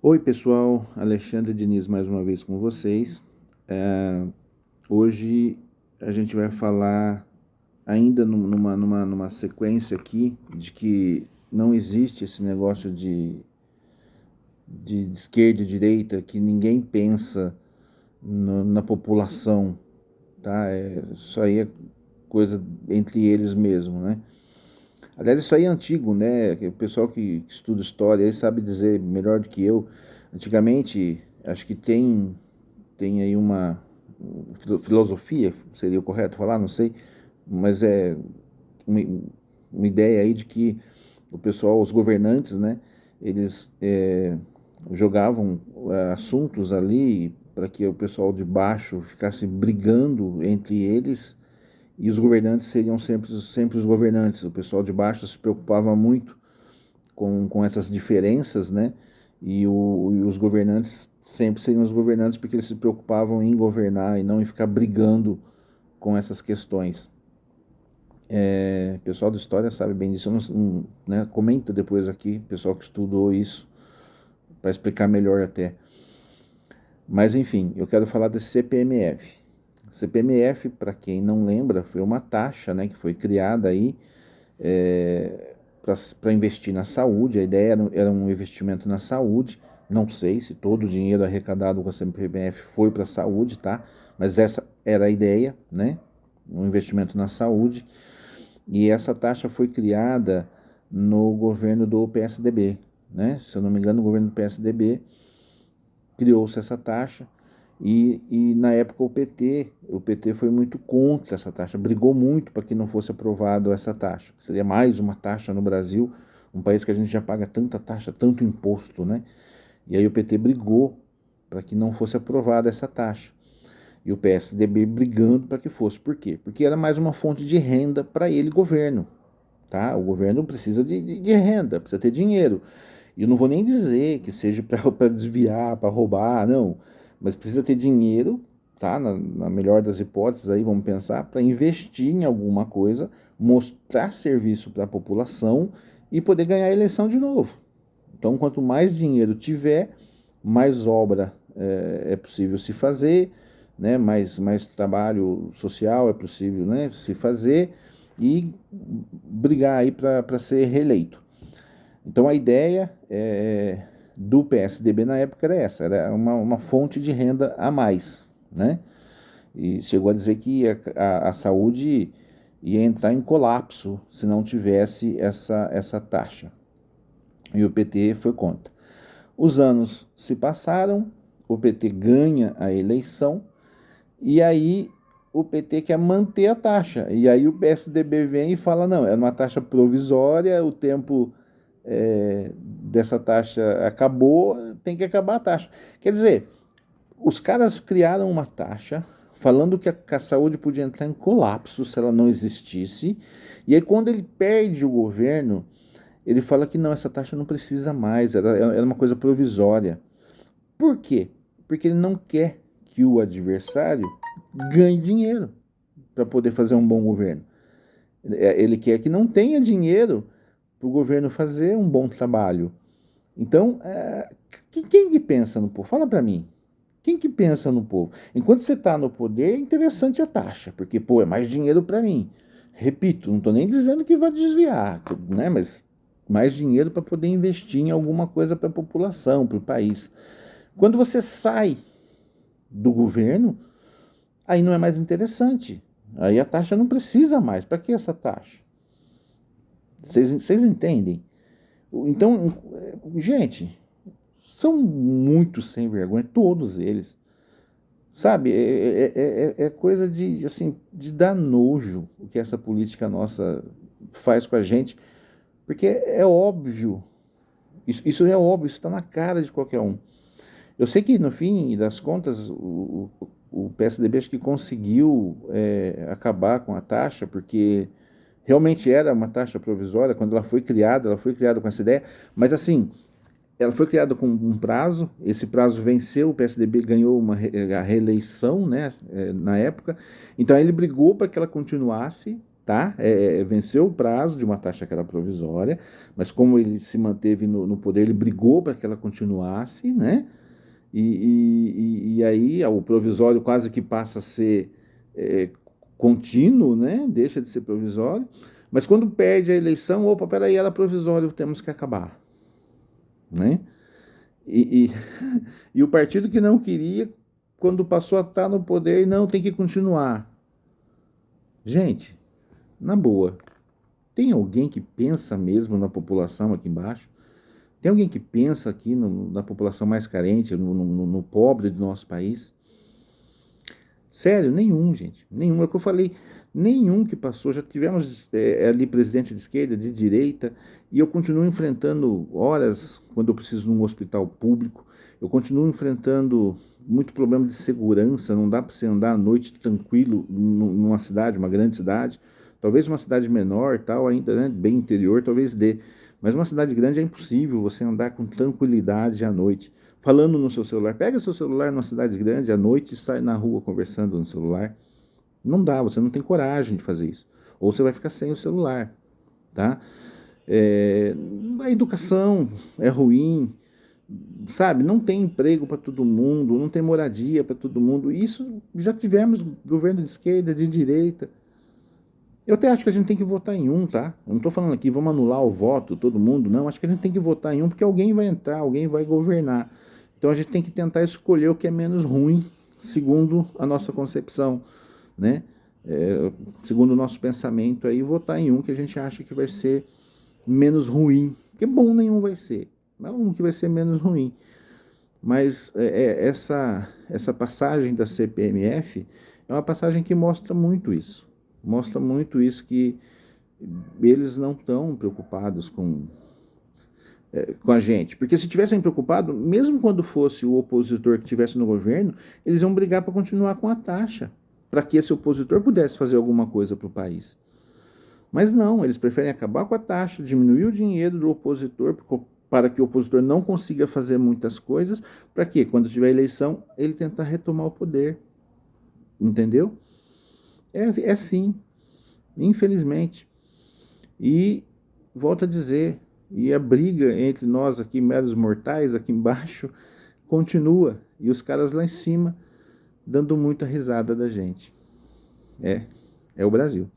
Oi pessoal, Alexandre Diniz mais uma vez com vocês. Hoje a gente vai falar ainda numa sequência aqui de que não existe esse negócio de esquerda e direita, que ninguém pensa na população, tá? Isso aí é coisa entre eles mesmo, né? Aliás, isso aí é antigo, né? O pessoal que estuda história aí sabe dizer melhor do que eu. Antigamente, acho que tem aí uma filosofia, seria o correto falar, não sei, mas é uma, uma ideia aí de que o pessoal, os governantes, né, eles jogavam assuntos ali para que o pessoal de baixo ficasse brigando entre eles e os governantes seriam sempre os governantes. O pessoal de baixo se preocupava muito com essas diferenças, né? E os governantes sempre seriam os governantes porque eles se preocupavam em governar e não em ficar brigando com essas questões. Pessoal da história sabe bem disso, né? Comenta depois aqui, pessoal que estudou isso, para explicar melhor até. Mas enfim, eu quero falar desse CPMF. CPMF, para quem não lembra, foi uma taxa, né, que foi criada aí para investir na saúde. A ideia era um investimento na saúde. Não sei se todo o dinheiro arrecadado com a CPMF foi para a saúde, tá? Mas essa era a ideia, né? Um investimento na saúde. E essa taxa foi criada no governo do PSDB, né? Se eu não me engano, no governo do PSDB criou-se essa taxa. E na época o PT foi muito contra essa taxa, brigou muito para que não fosse aprovado essa taxa. Seria mais uma taxa no Brasil, um país que a gente já paga tanta taxa, tanto imposto, né? E aí o PT brigou para que não fosse aprovada essa taxa. E o PSDB brigando para que fosse. Por quê? Porque era mais uma fonte de renda para ele, governo. Tá? O governo precisa de renda, precisa ter dinheiro. E eu não vou nem dizer que seja para desviar, para roubar, não. Mas precisa ter dinheiro, tá? Na melhor das hipóteses, aí vamos pensar, para investir em alguma coisa, mostrar serviço para a população e poder ganhar a eleição de novo. Então, quanto mais dinheiro tiver, mais obra é possível se fazer, né? Mais trabalho social é possível, né, se fazer e brigar aí para ser reeleito. Então a ideia do PSDB na época era essa, era uma fonte de renda a mais, né? E chegou a dizer que a saúde ia entrar em colapso se não tivesse essa taxa. E o PT foi contra. Os anos se passaram, o PT ganha a eleição e aí o PT quer manter a taxa. E aí o PSDB vem e fala, não, é uma taxa provisória, o tempo dessa taxa acabou, tem que acabar a taxa. Quer dizer, os caras criaram uma taxa falando que a saúde podia entrar em colapso se ela não existisse, e aí quando ele perde o governo, ele fala que não, essa taxa não precisa mais, era uma coisa provisória. Por quê? Porque ele não quer que o adversário ganhe dinheiro para poder fazer um bom governo. Ele quer que não tenha dinheiro para o governo fazer um bom trabalho. Então, quem que pensa no povo? Fala para mim. Quem que pensa no povo? Enquanto você está no poder, é interessante a taxa, porque, pô, é mais dinheiro para mim. Repito, não estou nem dizendo que vai desviar, né? Mas mais dinheiro para poder investir em alguma coisa para a população, para o país. Quando você sai do governo, aí não é mais interessante. Aí a taxa não precisa mais. Para que essa taxa? Vocês entendem? Então, gente, são muito sem vergonha, todos eles. Sabe, é coisa de, assim, de dar nojo o que essa política nossa faz com a gente, porque é óbvio, isso é óbvio, isso está na cara de qualquer um. Eu sei que no fim das contas o PSDB acho que conseguiu acabar com a taxa, porque realmente era uma taxa provisória, quando ela foi criada com essa ideia, mas assim, ela foi criada com um prazo, esse prazo venceu, o PSDB ganhou a reeleição, né, na época, então ele brigou para que ela continuasse, tá? Venceu o prazo de uma taxa que era provisória, mas como ele se manteve no poder, ele brigou para que ela continuasse, né? E aí o provisório quase que passa a ser contínuo, né? Deixa de ser provisório, mas quando perde a eleição, opa, peraí, era provisório, temos que acabar, né? E, e, e o partido que não queria, quando passou a estar no poder, não, tem que continuar. Gente, na boa, tem alguém que pensa mesmo na população aqui embaixo? Tem alguém que pensa aqui na população mais carente, no pobre do nosso país? Sério, nenhum, gente. Nenhum. É o que eu falei. Nenhum que passou. Já tivemos ali presidente de esquerda, de direita, e eu continuo enfrentando horas quando eu preciso de um hospital público. Eu continuo enfrentando muito problema de segurança. Não dá para você andar à noite tranquilo numa cidade, uma grande cidade. Talvez uma cidade menor, tal, ainda, né, bem interior, talvez dê. Mas uma cidade grande é impossível você andar com tranquilidade à noite, falando no seu celular. Pega seu celular numa cidade grande à noite e sai na rua conversando no celular. Não dá, você não tem coragem de fazer isso. Ou você vai ficar sem o celular, tá? A educação é ruim, sabe? Não tem emprego para todo mundo, não tem moradia para todo mundo. Isso já tivemos governo de esquerda, de direita. Eu até acho que a gente tem que votar em um, tá? Eu não estou falando aqui, vamos anular o voto, todo mundo, não. Acho que a gente tem que votar em um, porque alguém vai entrar, alguém vai governar. Então a gente tem que tentar escolher o que é menos ruim, segundo a nossa concepção, né? Segundo o nosso pensamento aí, votar em um que a gente acha que vai ser menos ruim. Porque bom nenhum vai ser, mas um que vai ser menos ruim. Mas essa passagem da CPMF é uma passagem que mostra muito isso. Mostra muito isso, que eles não estão preocupados com a gente. Porque se tivessem preocupado, mesmo quando fosse o opositor que estivesse no governo, eles iam brigar para continuar com a taxa, para que esse opositor pudesse fazer alguma coisa para o país. Mas não, eles preferem acabar com a taxa, diminuir o dinheiro do opositor, para que o opositor não consiga fazer muitas coisas, para que, quando tiver eleição, ele tentar retomar o poder. Entendeu? É assim, infelizmente. E volto a dizer, e a briga entre nós aqui, meros mortais, aqui embaixo, continua. E os caras lá em cima dando muita risada da gente. É o Brasil.